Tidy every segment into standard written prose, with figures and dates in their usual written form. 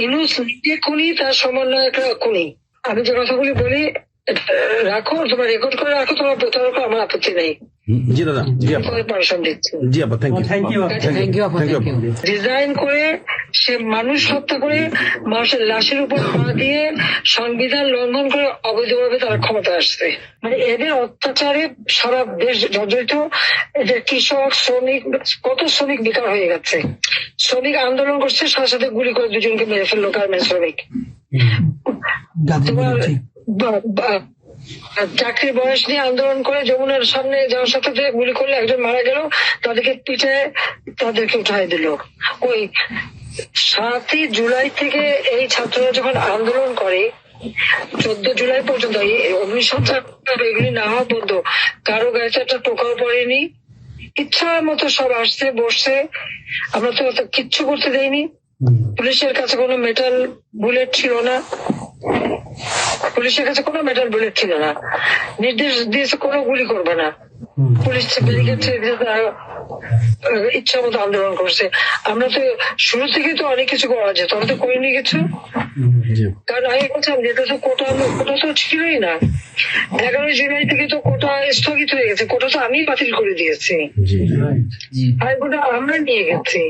ইনুস নিজে খুনি, তার সমন্বয়করা খুনি। আমি যে কথাগুলি বলি রাখো, তোমার রেকর্ড করে রাখো, তোমার প্রতারক আমার আপত্তি নেই। জি দাদা, জি আপা, পারমিশন দিচ্ছি। জি আপা, থ্যাংক ইউ। ডিজাইন করে সে মানুষ হত্যা করে মানুষের লাশের উপর পা দিয়ে সংবিধান লঙ্ঘন করে অবৈধভাবে তারা ক্ষমতা আসছে। মানে এদের অত্যাচারে সারা দেশ জর্জরিত। এদের কৃষক, শ্রমিক, কত শ্রমিক বেকার হয়ে গেছে। শ্রমিক আন্দোলন করছে, সাথে সাথে গুলি করে দুজনকে মেরে ফেললো গার্মেন্টস শ্রমিক। তোমার চাকরির বয়স নিয়ে আন্দোলন করে যমুনার সামনে যাওয়ার সাথে গুলি করলে একজন মারা গেল, তাদেরকে পিঠে তাদেরকে উঠাই দিল। ওই 7ই জুলাই থেকে এই ছাত্ররা যখন আন্দোলন করে 14 জুলাই পর্যন্ত অগ্নিসংযোগ এগুলি না হওয়া পর্যন্ত কারো গায়ে একটা টোকাও পড়েনি। ইচ্ছা মতো সব আসছে বসছে, আমরা তো কিচ্ছু করতে দেয়নি। পুলিশের কাছে কোনো মেটাল বুলেট ছিল না, পুলিশের কাছে কোনো মেটাল বুলেট ছিল না। নির্দেশ দিয়েছে কোনো গুলি করবে না। পুলিশ ব্যারিকেড ছেড়ে দিয়ে তারা ইচ্ছা মতো আন্দোলন করছে। আমরা তো শুরু থেকে তো অনেক কিছু করা যেত, আমরা তো করিনি কিছু। কারণ আমি বলছিলাম যেটা তো কোটা তো ছিলই না। 11 জুলাই থেকে তো কোটা স্থগিত হয়ে গেছে, কোটা তো আমি বাতিল করে দিয়েছি, আর কোটা আমরা নিয়ে গেছি।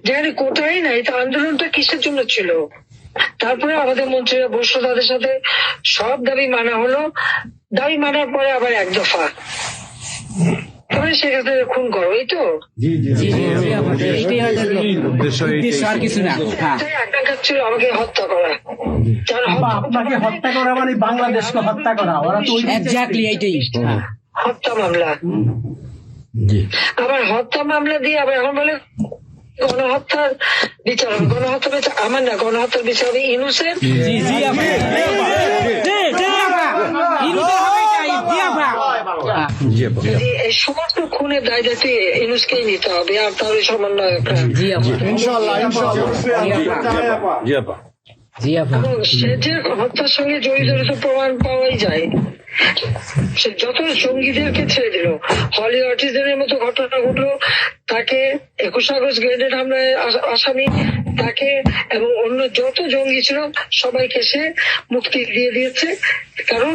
যেখানে কোটাই নাই, তো আন্দোলনটা কিসের জন্য ছিল? তারপরে আমাদের মন্ত্রীরা বসলো, তাদের সাথে সব দাবি মানা হলো। দাবি মানার পরে আবার এক দফা তবে সেক্ষেত্রে খুন করো, এই তো আকাঙ্ক্ষা ছিল আমাকে হত্যা করা। আপনাকে হত্যা করা মানে বাংলাদেশকে হত্যা করা, ওরা তো হত্যা মামলা। আবার হত্যা মামলা দিয়ে আবার এখন বলে গণহত্যার বিচার হবে। গণহত্যা বিচার আমার না, গণহত্যার বিচার হবে ইনুসের। এই সমস্ত খুনের দায় দায়িত্ব ইনুসকেই নিতে হবে, আর তাহলে সমন্বয়করা। সে যে হত্যার সঙ্গে জড়িত প্রমাণ পাওয়াই যায়। সে যত জঙ্গিদেরকে ছেড়ে দিল, হলি আর্টিস্টদের মতো ঘটনা ঘটলো, তাকে 21 আগস্ট গ্রেনেড হামলায় আসামি তাকে এবং অন্য যত জঙ্গি ছিল সবাইকে সে মুক্তি দিয়ে দিয়েছে। কারণ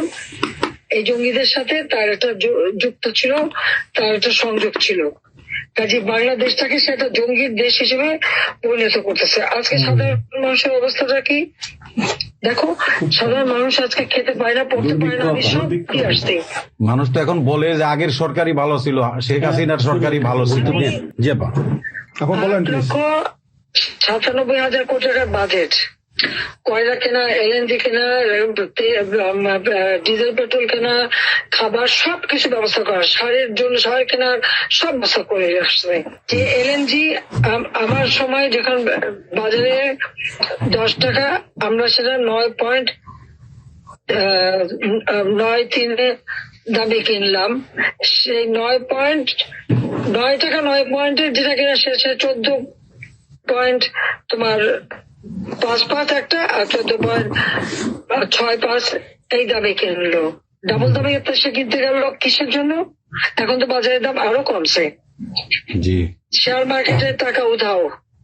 এই জঙ্গিদের সাথে তার একটা যুক্ত ছিল, তার একটা সংযোগ ছিল। কাজে বাংলাদেশটাকে সে একটা জঙ্গির দেশ হিসেবে পরিণত করতেছে। আজকে সাধারণ মানুষের অবস্থাটা কি দেখো, সাধারণ মানুষ আজকে খেতে পায় না, পড়তে পায় না। কি আসছে মানুষ তো এখন বলে যে আগের সরকারই ভালো ছিল, শেখ হাসিনার সরকারই ভালো ছিল। 8,97,000 কোটি টাকার বাজেট, কয়লা কেনা, এলএনজি কেনা, ডিজেল পেট্রোল কেনা, খাবার সবকিছু ব্যবস্থা করা, সারের জন্য সার কেনার সব ব্যবস্থা করে আসছে। যে এলএনজি আমার সময় যখন বাজারে 10 টাকা, আমরা সেটা 9.93 দামে কিনলাম। সেই 9 টাকা 9 পয়েন্টের যেটা কেনা সে 14 তোমার 5 একটা, আর 14.65 এই দামে কিনলো। ডাবল দামে সে কিনতে গেল কিসের জন্য? এখন তো বাজারের দাম আরো কমছে। শেয়ার মার্কেটে টাকা উধাও,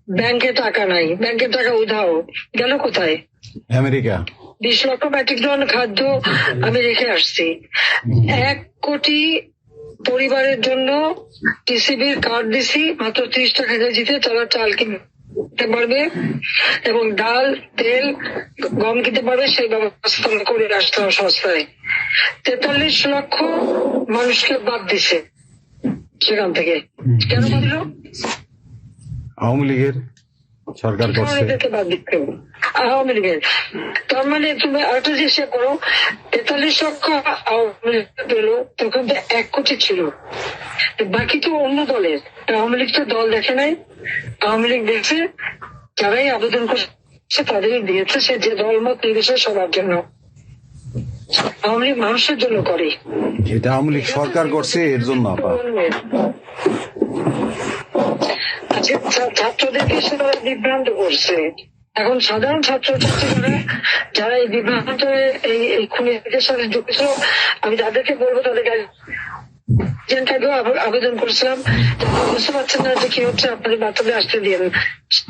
ব্যাংকে টাকা নাই, ব্যাংকের টাকা উধাও গেল কোথায়? আমেরিকা। 20 লক্ষ মেট্রিক টন খাদ্য আমি রেখে আসছি। 1 কোটি পরিবারের জন্য টিসিবির কার্ড দিছি, মাত্র 30 টাকা কেজিতে তারা চাল কিনতে পারবে এবং ডাল, তেল, গম কিনতে পারবে। সেই ব্যবস্থা করে আসতে হবে সস্তায়। 43 লক্ষ মানুষকে বাদ দিছে সেখান থেকে। কেন বাঁধলো? আওয়ামী লীগের সরকার করছে, বাদ দিতে আওয়ামী লীগের। তার মানে তুমি আরেকটা চেষ্টা করো, 43 লক্ষ আওয়ামী লীগ পেল, তখন তো 1 কোটি ছিল, বাকি তো অন্য দলের। আওয়ামী লীগ তো দল দেখে নাই, আওয়ামী লীগ দেখছে যারাই আবেদন করছে তাদেরই দিয়েছে, সে যে দলমত নির্বিশেষে সবার জন্য। আওয়ামী লীগ মানুষের জন্য করে, এটা আওয়ামী লীগ সরকার করছে এর জন্য। ছাত্রদেরকে সেটা বিভ্রান্ত করছে। এখন সাধারণ ছাত্রছাত্রীরা যারা এই বিভ্রান্ত এই খুনিদের সাথে যুক্ত ছিল, আমি তাদেরকে বলবো তাদেরকে আগেও আবেদন করেছিলাম, বুঝতে পারছেন না যে কি হচ্ছে, আপনাদের বাচ্চাদের আসতে দিন।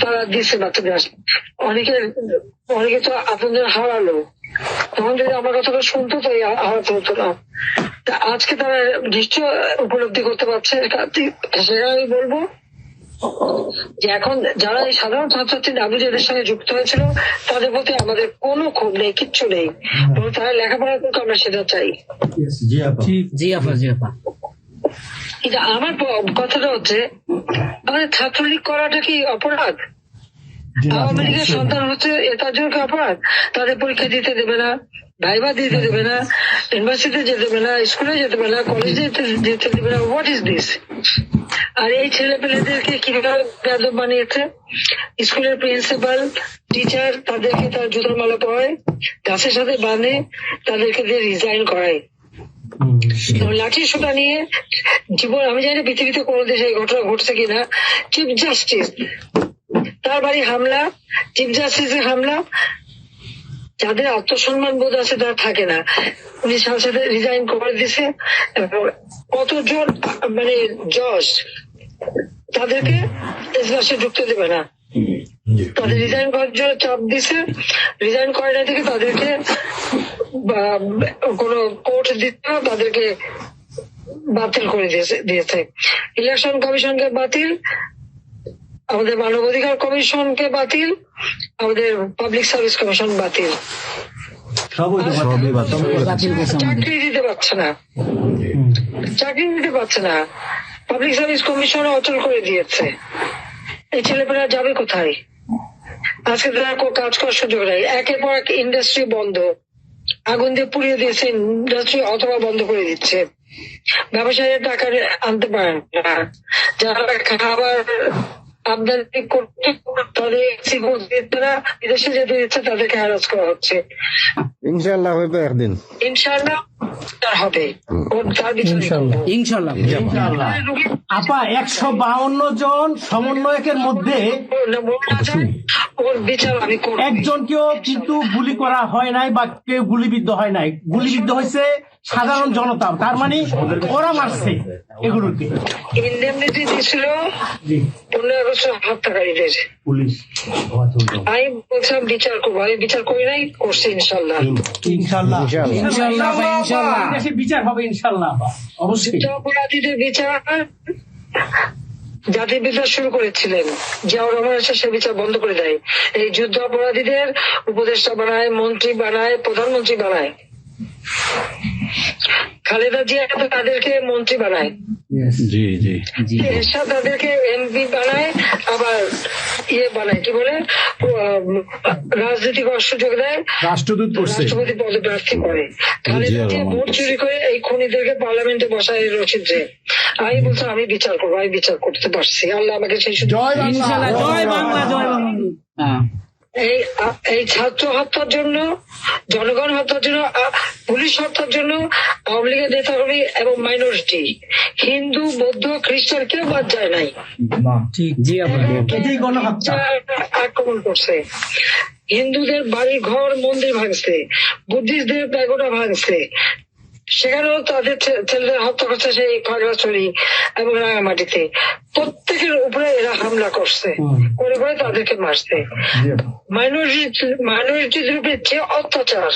তারা দিচ্ছে বাচ্চাদের আসতে। অনেকে তো আপনাদের হারালো, তখন যদি আমার কথাটা শুনতো তো হারাতে হতো না। তা আজকে তারা নিশ্চয় উপলব্ধি করতে পারছে। সেটা আমি বলবো যে এখন যারা এই সাধারণ ছাত্রছাত্রী নাবিজের সঙ্গে যুক্ত হয়েছিল তাদের প্রতি আমাদের কোনো ক্ষোভ নেই, কিচ্ছু নেই। তারা লেখাপড়া করতে আমরা সেটা চাই। কিন্তু আমার কথাটা হচ্ছে, আমাদের ছাত্রলীগ করাটা কি অপরাধ? আওয়ামী লীগের সন্তান হচ্ছে তার জন্য কি অপরাধ? তাদের পরীক্ষা দিতে দেবে না, ভাইবা দিতে দেবে না, ইউনিভার্সিটিতে যেতে দেবে না, স্কুলে যেতে দেবে না, কলেজে যেতে দেবে না। What is this? আর এই ছেলে পেলেদেরকে কিভাবে বেয়াদব বানিয়েছে? স্কুলের প্রিন্সিপাল, টিচার তাদেরকে তার জুতোর মালা পরায়, গাছের সাথে বাঁধে, তাদেরকে দিয়ে রিজাইন করায়। লাঠি সোটা নিয়ে জীবন, আমি জানি পৃথিবীতে কোনো দেশে এই ঘটনা ঘটছে কিনা। চিফ জাস্টিস তার বাড়ি হামলা, চিফ জাস্টিসের হামলা। যাদের আত্মসম্মান বোধ আছে তারা থাকে না, উনি সাথে সাথে রিজাইন করে দিছে। কতজন মানে জজ তাদেরকে এজলাসে ঢুকতে দেবে না, তাদের রিজাইন করার জন্য চাপ দিছে। রিজাইন করে না থেকে তাদেরকে কোন কোর্ট দিতে না, তাদেরকে বাতিল করে দিয়েছে। ইলেকশন কমিশনকে বাতিল, আমাদের মানবাধিকার কমিশনকে বাতিল, আমাদের পাবলিক সার্ভিস কমিশন বাতিল। চাকরি দিতে পারছে না, চাকরি দিতে পারছে না। পাবলিক সার্ভিস কমিশন অচল করে দিয়েছে। এই ছেলেপেলেরা যাবে কোথায়? আজকে তারা কাজ করার সুযোগ নেই। একের পর এক ইন্ডাস্ট্রি বন্ধ, আগুন দিয়ে পুড়িয়ে দিয়েছে ইন্ডাস্ট্রি, অথবা বন্ধ করে দিচ্ছে। ব্যবসায়ীরা টাকা আনতে পারে না, যারা খাবার আমদানি করতে তাদের বিদেশে যেতে দিচ্ছে, তাদেরকে হ্যারাস করা হচ্ছে। ইনশাআল্লাহ হইবে একদিন, ইনশাআল্লাহ হবে, তার ইনশাআল্লাহ। আপা 152 জন সমন্বয়কের মধ্যে ওর বিচার আমি করব। একজনকেও কিন্তু গুলি করা হয় নাই বা কেউ গুলিবিদ্ধ হয় নাই, গুলিবিদ্ধ হয়েছে সাধারণ জনতা। তার মানে ওরা মারছে এগুলোকে। ইন্ডেমনিটি দিয়েছিল 15 আগস্ট হত্যাকারীদের। আমি বলছিলাম বিচার করবো, আমি বিচার করি নাই, করছি ইনশাল্লাহ। বিচার হবে ইনশাল্লাহ, অবশ্যই। অপরাধীদের বিচার জাতির বিচার শুরু করেছিলেন জিয়াউর রহমান, এসে সে বিচার বন্ধ করে দেয়। এই যুদ্ধ অপরাধীদের উপদেষ্টা বানায়, মন্ত্রী বানায়, প্রধানমন্ত্রী বানায়। খালেদা জিয়া তাদেরকে মন্ত্রী বানায়, এরশাদ তাদেরকে এমপি বানায়, আবার বানায় কি বলে রাজনীতি করার সুযোগ দেয়, রাষ্ট্রপতি পদে প্রার্থী করে। খালেদা জিয়া ভোট চুরি করে এই খুনিদেরকে পার্লামেন্টে বসায় রচিত। আমি বলছি আমি বিচার করবো, আমি বিচার করতে পারছি। আল্লাহ আমাকে সেই সুযোগ। জয় বাংলা, জয় বাংলা। এই ছাত্র হত্যার জন্য, জনগণ হত্যার জন্য, পুলিশ হত্যার জন্য আওয়ামী লীগের নেতাকর্মী এবং মাইনরিটি, হিন্দু, বৌদ্ধ, খ্রিস্টান কেউ বাদ যায় নাই। আক্রমণ করছে, হিন্দুদের বাড়ি ঘর মন্দির ভাঙছে, বুদ্ধিস্টদের প্যাগোডা ভাঙছে, সেখানেও তাদের ছেলেদের হত্যা করছে সেই খাগড়াছড়ি এবং রাঙামাটিতে। প্রত্যেকের উপরে এরা হামলা করছে, করে করে তাদেরকে মারছে। মাইনরিটিদের উপরে যে অত্যাচার।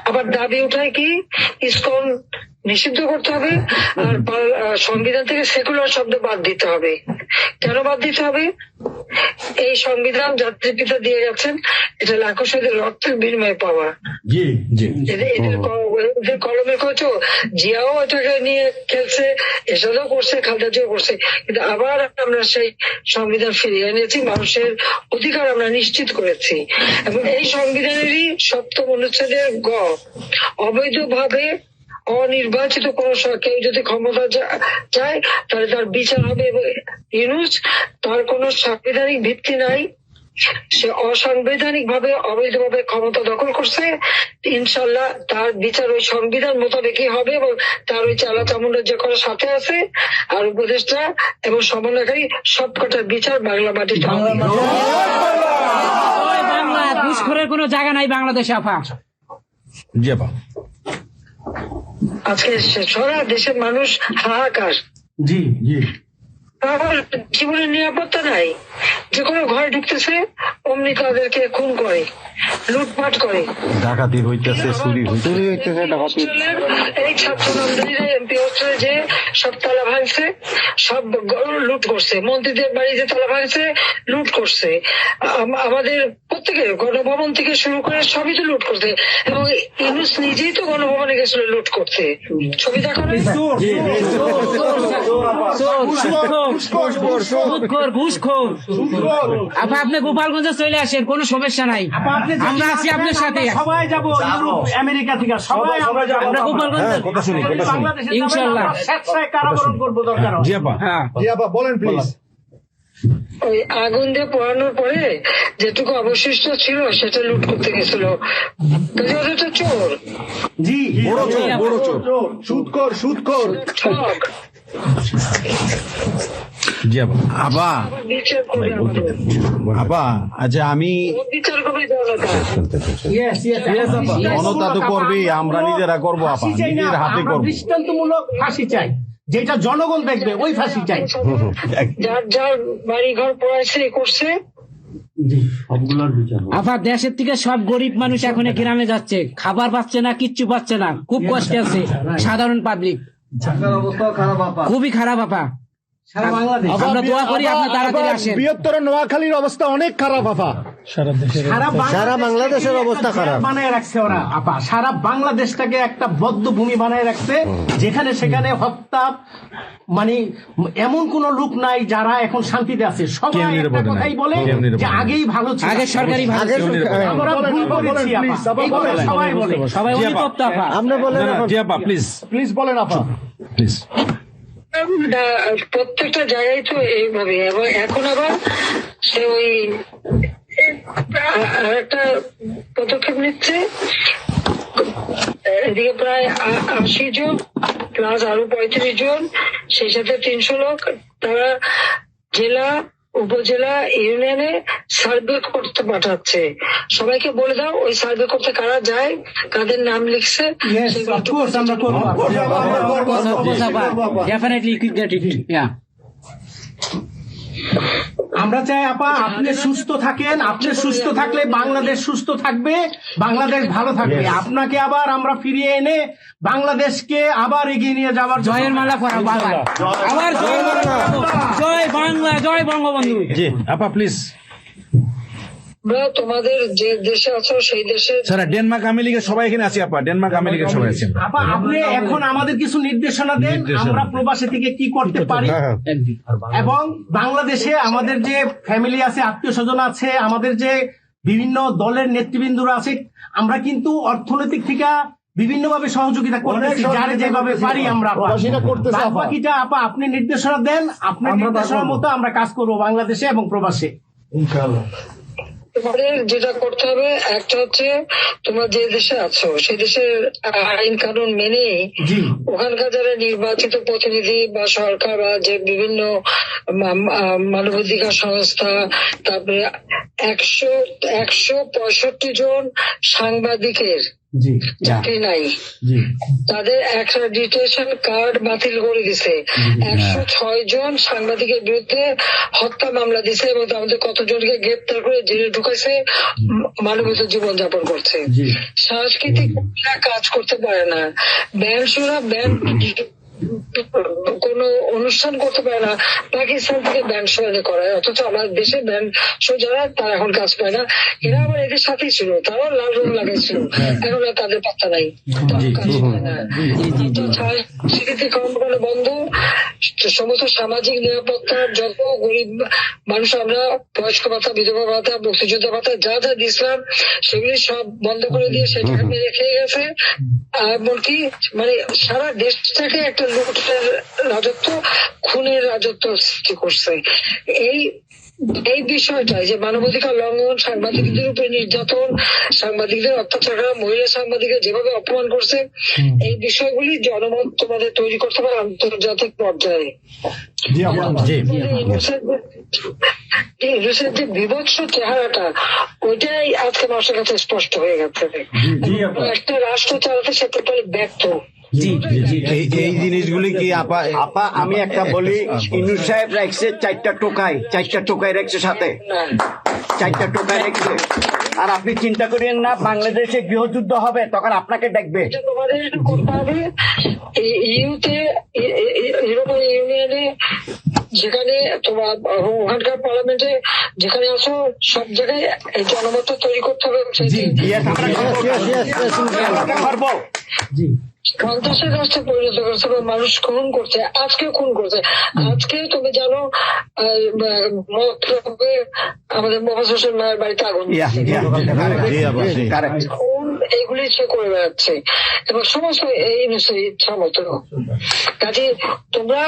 আবার দাবি উঠায় কি ইসকন নিষিদ্ধ করতে হবে, আর সংবিধান থেকে সেকুলার শব্দ বাদ দিতে হবে। কেন বাদ দিতে হবে? এই সংবিধান জাতির পিতা দিয়ে গেছেন, এটা লাখো শহীদের রক্তের বিনিময়ে পাওয়া। এদের কলমে কচো জিয়াও এটাকে নিয়ে খেলছে, এসবও করছে, খালেদা জিয়াও করছে। কিন্তু আবার আমরা সেই সংবিধান ফিরিয়ে এনেছি, মানুষের অধিকার আমরা নিশ্চিত করেছি। এবং এই সংবিধানেরই 7ম অনুচ্ছেদের গ, অবৈধভাবে অনির্বাচিত কোন কেউ যদি ক্ষমতা চায় তাহলে তার বিচার হবে। ইউনূস, তার কোন সাংবিধানিক ভিত্তি নাই, সে অসাংবিধানিক ভাবে অবৈধভাবে ক্ষমতা দখল করছে। ইনশাল্লাহ তার বিচার ওই সংবিধান মোতাবেকই হবে, এবং তার ওই চালা চামুন্ডার যে করার সাথে আছে আর উপদেষ্টা এবং সমন্বয়কারী সবকটার বিচার বাংলা মাটিতে হবে। ঘুষখোরের কোনো জায়গা নাই বাংলাদেশে আপা। জি আপা। আজকে সারা দেশের মানুষ হাহাকার। জি জি তারপর জীবনের নিরাপত্তা নাই, যে কোনো ঘরে ঢুকতেছে অমনি তাদেরকে খুন করে, লুটপাট করে। ডাকাতি হইতেছে, চুরি হইতেছে। এই ছাত্র নন্দিনীরা এমপি হোস্টেলে যে সব তালা ভাঙছে, সব লুট করছে, মন্ত্রীদের বাড়িতে তালা ভাঙছে, লুট করছে। আমাদের প্রত্যেকের গণভবন থেকে শুরু করে সবই তো লুট করছে, এবং ইউনুস নিজেই তো গণভবনে গেছিল লুট করতে। ছবি দেখো না? আপনি গোপালগঞ্জে চলে আসেন, কোনো সমস্যা নাই, আমরা আছি আপনার সাথে। সবাই যাবো ইউরোপ আমেরিকা থেকে, সবাই আমরা গোপালগঞ্জ ইনশাল্লাহ স্বেচ্ছায় কারাবরণ করবো দরকার হয়। হ্যাঁ বলেন প্লিজ। ওই আগুন দিয়ে পোড়ানোর পরে যেটুকু অবশিষ্ট ছিল সেটা লুট করতে গেছিল, ওটা তো চোর, জি সুদখোর ঠক। জি আপা। আপা বিচার করবে আমাদের। আপা, আচ্ছা আমি ও বিচার করবে জনতা। জনতা তো করবেই, আমরা নিজেরা করবো আপা, ফাঁসি চাই না, নিজের হাতে আমরা করবো। দৃষ্টান্তমূলক ফাঁসি চাই, যেটা জনগণ দেখবে ওই ফাঁসি চাই। যার যার বাড়ি ঘর পড়াইছে করছে, আফা দেশের থেকে সব গরিব মানুষ এখন গ্রামে যাচ্ছে, খাবার পাচ্ছে না, কিচ্ছু পাচ্ছে না, খুব কষ্টে আছে সাধারণ পাবলিক, খুবই খারাপ আপা। আমরা দোয়া করি আপনি তাড়াতাড়ি আসেন। বৃহত্তর নোয়াখালীর অবস্থা অনেক খারাপ আপা। সারা বাংলাদেশের অবস্থা খারাপ। বানায় রাখছে ওরা আপা, সারা বাংলাদেশটাকে একটা বদ্ধভূমি বানায় রাখছে, যেখানে সেখানে হত্যা, মানে এমন কোন লোক নাই যারা এখন শান্তিতে আছে। সবাই একটা কথাই বলে যে আগেই ভালো ছিল, আগে সরকারি ভালো ছিল। আমরা ভুল করেছি আপা, এই কথা সবাই বলে। সবাই অনুতপ্ত আপা। আপনি বলেন প্লিজ প্লিজ বলেন আপা। প্লিজ। প্রত্যেকটা জায়গায় তো এইভাবে, এবং এখন আবার সে ওই একটা পদক্ষেপ নিচ্ছে, এদিকে প্রায় 80 জন প্লাস আরো 35 জন, সেই সাথে 300 লোক, তারা জেলা উপজেলা ইউনিয়নে সার্ভে করতে পাঠাচ্ছে। সবাইকে বলে দাও ওই সার্ভে করতে কারা যায়, কাদের নাম লিখছে, Yes, of course, আমরা করবো। Definitely you could get it. Yeah. আমরা চাই আপা আপনি সুস্থ থাকেন, আপনি সুস্থ থাকলে বাংলাদেশ সুস্থ থাকবে, বাংলাদেশ ভালো থাকবে। আপনাকে আবার আমরা ফিরিয়ে এনে বাংলাদেশকে আবার এগিয়ে নিয়ে যাওয়ার জন্য জয়ের মালা পরা বাবা, আবার জয় জয় বাংলা, জয় বঙ্গবন্ধু। জি আপা প্লিজ। তোমাদের যে দেশে আছো সেই দেশে স্যার ডেনমার্ক আমেরিকা সবাই এখানে আছি আপা, ডেনমার্ক আমেরিকা সবাই আছি। আপা আপনি এখন আমাদের কিছু নির্দেশনা দেন, আমরা প্রবাসী থেকে কি করতে পারি, এবং বাংলাদেশে আমাদের যে ফ্যামিলি আছে, আত্মীয় স্বজন আছে, আমাদের যে বিভিন্ন দলের নেতৃবৃন্দরা আছে, আমরা কিন্তু অর্থনৈতিক থেকে বিভিন্ন ভাবে সহযোগিতা করতেছি, যারে যেভাবে পারি আমরা। বাকিটা আপা আপনি নির্দেশনা দেন, আপনার নির্দেশনার মতো আমরা কাজ করবো বাংলাদেশে এবং প্রবাসে। তোমাদের যেটা করতে হবে, একটা হচ্ছে তোমরা যে দেশে আছো সেই দেশের আইন কানুন মেনে ওখানকার যারা নির্বাচিত প্রতিনিধি বা সরকার বা যে বিভিন্ন মানবাধিকার সংস্থা, তারপরে 165 জন সাংবাদিকের চাকরি নাই, তাদের অ্যাক্রেডিটেশন কার্ড বাতিল করে দিছে। 106 জন সাংবাদিকের বিরুদ্ধে হত্যা মামলা দিছে, এবং আমাদের কতজনকে গ্রেপ্তার করে জেলে ঢুকাইছে, মানবিত জীবন যাপন করছে। সাংস্কৃতিক কাজ করতে পারে না, ব্যান্ড শোনা ব্যান্ড কোন অনুষ্ঠান করতে পারে না, পাকিস্তান থেকে ব্যান্ড শো করায়, অথচ আমাদের দেশে ব্যান্ড শো যারা তারা এখন কাজ পায় না। এরা আবার এদের সাথেই ছিল, তারাও লাল রং লাগাইছিল, এখন আর তাদের পাত্তা নাই, কাজ পায় না। সংস্কৃতি কর্মকাণ্ড বন্ধ, সমস্ত সামাজিক নিরাপত্তার যত গরিব মানুষ আমরা বয়স্ক ভাতা, বিধবা ভাতা, মুক্তিযোদ্ধা ভাতা যা যা দিয়েছিলাম সেগুলি সব বন্ধ করে দিয়ে সেটা রেখে গেছে। এমনকি মানে সারা দেশটাকে একটা লুটের রাজত্ব, খুনের রাজত্ব সৃষ্টি করছে। এই এই বিষয়টা যে মানবাধিকার লঙ্ঘন, সাংবাদিকদের উপরে নির্যাতন, সাংবাদিকদের অত্যাচার করা, মহিলা সাংবাদিকরা যেভাবে অপমান করছে, এই বিষয়গুলি জনমত তোমাদের তৈরি করতে হবে আন্তর্জাতিক পর্যায়ে। ইংলিশের যে বিভৎস চেহারাটা, ওইটাই আজকে মানুষের কাছে স্পষ্ট হয়ে গেছে। একটা রাষ্ট্র চালাতে সে টোটালি ব্যর্থ। এই জিনিসগুলি কি আপা আপা আমি একটা বলি, ইউনূস সাহেব রাখছে 4টা টোকাই রাখছে সাথে, 4টা টোকাই রাখছে। আর আপনি চিন্তা করেন না বাংলাদেশে গৃহযুদ্ধ হবে তখন আপনাকে দেখবে। এটা তোমাদের করতে হবে ইউরোপিয়ান ইউনিয়নে, যেখানে তোমার ওখানকার পার্লামেন্টে যেখানে আসো, সব জায়গায় এই জনমতটা তৈরি করতে হবে। সন্ত্রাসের রাষ্ট্রে পরিণত করছে, মানুষ খুন করছে, আজকেও খুন করছে। আজকে তুমি জানো আমাদের মোহাম্মদ হোসেন ভাইয়ের বাড়িতে আগুন, এইগুলি সে করে বেড়াচ্ছে এবং সমস্ত এই ইচ্ছা মতো। কাজে তোমরা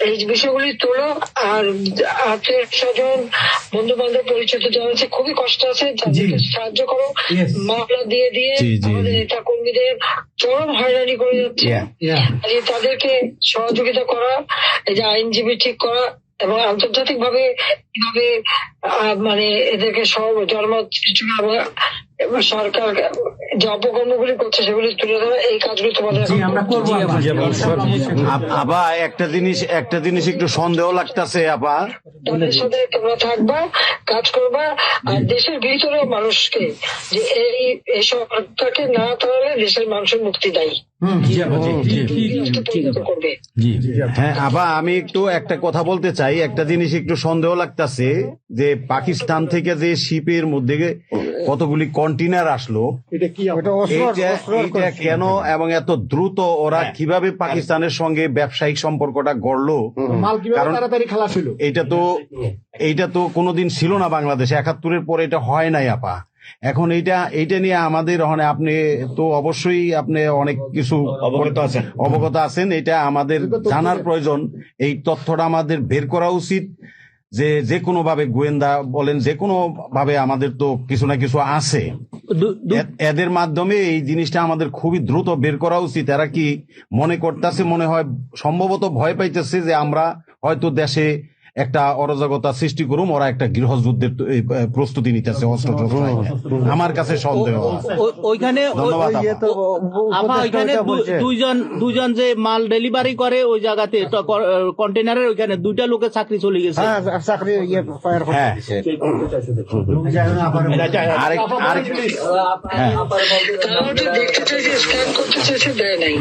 এই বিষয়গুলি তোলো, আর আত্মীয় স্বজন, বন্ধু বান্ধব, পরিচিত যারা আছে খুবই কষ্ট আছে, তাদেরকে সাহায্য করো। মামলা দিয়ে আমাদের নেতা কর্মীদের চরম হয়রানি করে যাচ্ছে। তাদেরকে সহযোগিতা করা, এই যে আইনজীবী ঠিক করা, এবং আন্তর্জাতিক ভাবে কিভাবে মানে এদেরকে সব জনমত সৃষ্টি করা, সরকার যে অপকর্মগুলি করছে সেগুলি তুলে ধরা, এই কাজগুলি তোমাদের আমরা করবো। আপা একটা জিনিস একটু সন্দেহ লাগতেছে আপা, তাদের সাথে তোমরা থাকবা, কাজ করবা, আর দেশের ভিতরে মানুষকে যে এই সরকারকে না তাহলে দেশের মানুষের মুক্তি দেয় করবে। হ্যাঁ আপা, আমি একটু একটা কথা বলতে চাই। একটা জিনিস একটু সন্দেহ লাগতেছে যে পাকিস্তান থেকে যে শিপের মধ্যে কতগুলি কন্টেনার আসলো, এটা কেন এবং এত দ্রুত ওরা কিভাবে পাকিস্তানের সঙ্গে ব্যবসায়িক সম্পর্কটা গড়লো? কারণ এইটা তো কোনোদিন ছিল না বাংলাদেশে, 71-এর পরে এটা হয় নাই আপা। এখন এইটা নিয়ে আমাদের আপনি তো অবশ্যই আপনি অনেক কিছু অবগত আছেন, এটা আমাদের জানার প্রয়োজন। এই তথ্যটা আমাদের বের করা উচিত যে কোনো ভাবে, গোয়েন্দা বলেন, যে কোনো ভাবে আমাদের তো কিছু না কিছু আছে, এদের মাধ্যমে এই জিনিসটা আমাদের খুবই দ্রুত বের করা উচিত। এরা কি মনে করতেছে, মনে হয় সম্ভবত ভয় পাইতেছে যে আমরা হয়তো দেশে একটা অরাজকতা সৃষ্টি করুম, ওরা একটা গৃহযুদ্ধের প্রস্তুতি নিতেছে অস্ত্র। আমার কাছে সন্দেহ। ওইখানে দুজন যে মাল ডেলিভারি করে ওই জায়গাতে কন্টেনারের ওইখানে 2টা লোকের চাকরি চলে গেছে। দেখতে চাইছে, স্ক্যান করতে চাইছে, দেয় নাই।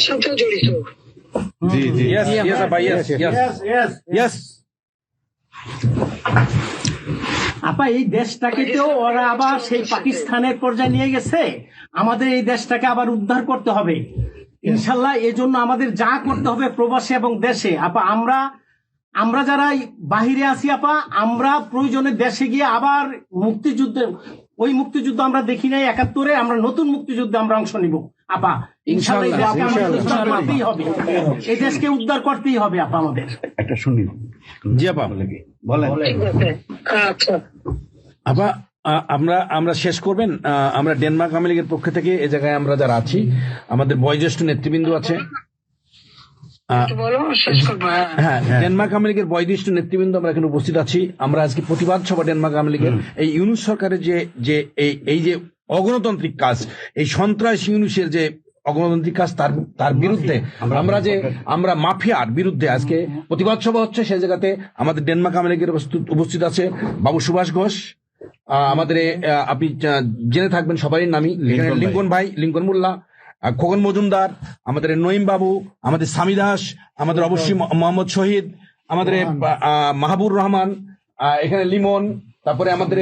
সাথে জড়িত। আপা এই দেশটাকে তো ওরা আবার সেই পাকিস্তানের পর্যায়ে নিয়ে গেছে, আমাদের এই দেশটাকে আবার উদ্ধার করতে হবে ইনশাল্লাহ। এই জন্য আমাদের যা করতে হবে প্রবাসী এবং দেশে, আপা আমরা যারা বাহিরে আছি আপা, আমরা প্রয়োজনে দেশে গিয়ে আবার ওই মুক্তিযুদ্ধ আমরা দেখি নাই 71-এ, আমরা নতুন মুক্তিযুদ্ধে আমরা অংশ নিব আপা ইনশাল্লাহ। এই দেশকে উদ্ধার করতেই হবে আপা আমাদের। একটা শুনি। জি আপা বলেন। আচ্ছা আপা, আমরা শেষ করবেন। আমরা ডেনমার্ক আওয়ামী লীগের পক্ষ থেকে এই জায়গায় আমরা যারা আছি, আমাদের বয়োজ্যেষ্ঠ নেতৃবৃন্দ আছে। হ্যাঁ, ডেনমার্ক আওয়ামী লীগের বয়োজ্যেষ্ঠ নেতৃবৃন্দ আমরা এখানে উপস্থিত আছি। আমরা আজকে প্রতিবাদ সভা ডেনমার্ক আওয়ামী লীগের এই ইউনূস সরকারের যে এই যে অগণতান্ত্রিক কাজ, এই সন্ত্রাস ইউনূসের যে অগণতান্ত্রিক কাজ, তার বিরুদ্ধে আমরা মাফিয়ার বিরুদ্ধে আজকে প্রতিবাদ সভা হচ্ছে। সেই জায়গাতে আমাদের ডেনমার্ক আওয়ামী লীগের উপস্থিত আছে বাবু সুভাষ ঘোষ, আমাদের আপনি জেনে থাকবেন সবাই নামই, লিঙ্কন ভাই, লিঙ্কন মোল্লা, খোকন মজুমদার, আমাদের নঈম বাবু, আমাদের সামি দাস, আমাদের অবশ্যই মোহাম্মদ শহীদ, আমাদের মাহবুর রহমান, এখানে লিমন, তারপরে আমাদের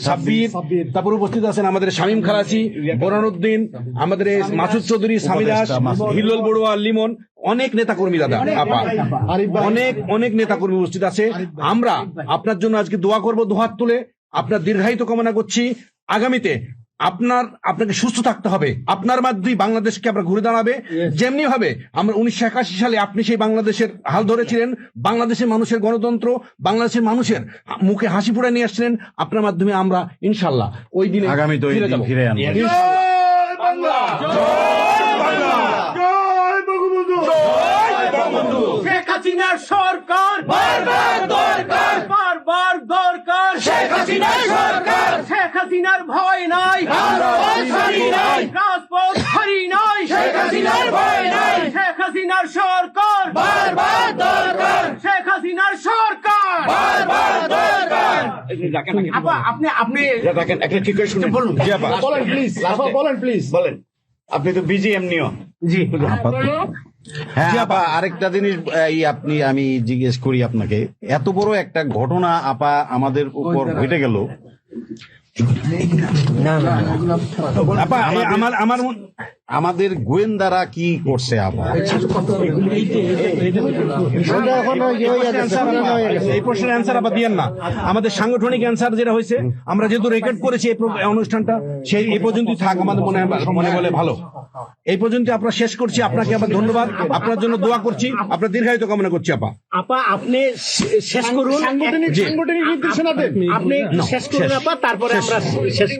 সাব্বির, তারপরে উপস্থিত আছেন আমাদের শামীম খালাসি, বোরহানউদ্দিন, আমাদের মাসুদ চৌধুরী, সামি দাস, হিল্লোল বড়ুয়া, লিমন, অনেক নেতাকর্মী দাদা আপা, অনেক নেতাকর্মী উপস্থিত আছে। আমরা আপনার জন্য আজকে দোয়া করব, দুহাত তুলে আপনার দীর্ঘায়িত কামনা করছি। আগামীতে আপনাকে সুস্থ থাকতে হবে। আপনার মাধ্যমেই বাংলাদেশকে আমরা ঘুরে দাঁড়াবে। যেমনি ভাবে আমরা 1981 সালে আপনি সেই বাংলাদেশের হাল ধরেছিলেন, বাংলাদেশের মানুষের গণতন্ত্র, বাংলাদেশের মানুষের মুখে হাসি ফুটায় নিয়ে আসছিলেন, আপনার মাধ্যমে আমরা ইনশাল্লাহ ওই দিনে আগামী তো ওই ফিরে দিন যাবো। ফিরে আনবো। শেখ হাসিনার সরকার বারবার দরকার, বারবার দরকার। শেখ হাসিনার সরকার, শেখ হাসিনার ভয় নাই, রাজপথ ছাড়ি নাই। শেখ হাসিনার ভয় নাই, শেখ হাসিনার সরকার বারবার দরকার, শেখ হাসিনার সরকার বারবার দরকার। আপা আপনি দেখেন একটা ঠিক করে শুনুন। বলুন। জি আপা, বলেন প্লিজ, বলেন প্লিজ। বলেন। আপনি তো বিজিএম নিও। জি হ্যাঁ আপা, আরেকটা জিনিস আমি জিজ্ঞেস করি আপনাকে, এত বড় একটা ঘটনা আপা আমাদের উপর ঘটে গেল, আপা আমার আমাদের গোয়েন্দারা কি করছে আপা? এই প্রশ্নের অ্যান্সার আবার দিয়েন না। আমাদের সাংগঠনিক অ্যান্সার যেটা হয়েছে, আমরা যেহেতু রেকর্ড করেছি এই অনুষ্ঠানটা, সেই এই পর্যন্তই থাক আমাদের মনে বলে ভালো। এই পর্যন্ত আমরা শেষ করছি। আপনাকে আবার ধন্যবাদ, আপনার জন্য দোয়া করছি, আপনার দীর্ঘায়িত কামনা করছি। আপা আপনি শেষ করুন, সাংগঠনিক নির্দেশনা দেন। আপনি শেষ করুন আপা, তারপরে আমরা শেষ।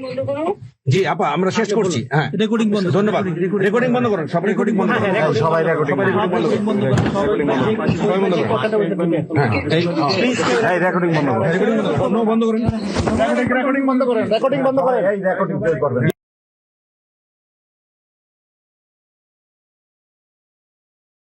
জি আপা, আমরা শেষ করছি। হ্যাঁ, রেকর্ডিং বন্ধ। ধন্যবাদ। রেকর্ডিং বন্ধ করুন, সব রেকর্ডিং বন্ধ করুন, সবাই রেকর্ডিং বন্ধ করুন, সবাই বন্ধ করুন। হ্যাঁ, এই রেকর্ডিং বন্ধ করুন, রেকর্ডিং বন্ধ করুন, রেকর্ডিং বন্ধ করেন, রেকর্ডিং বন্ধ করেন, এই রেকর্ডিং করবেন।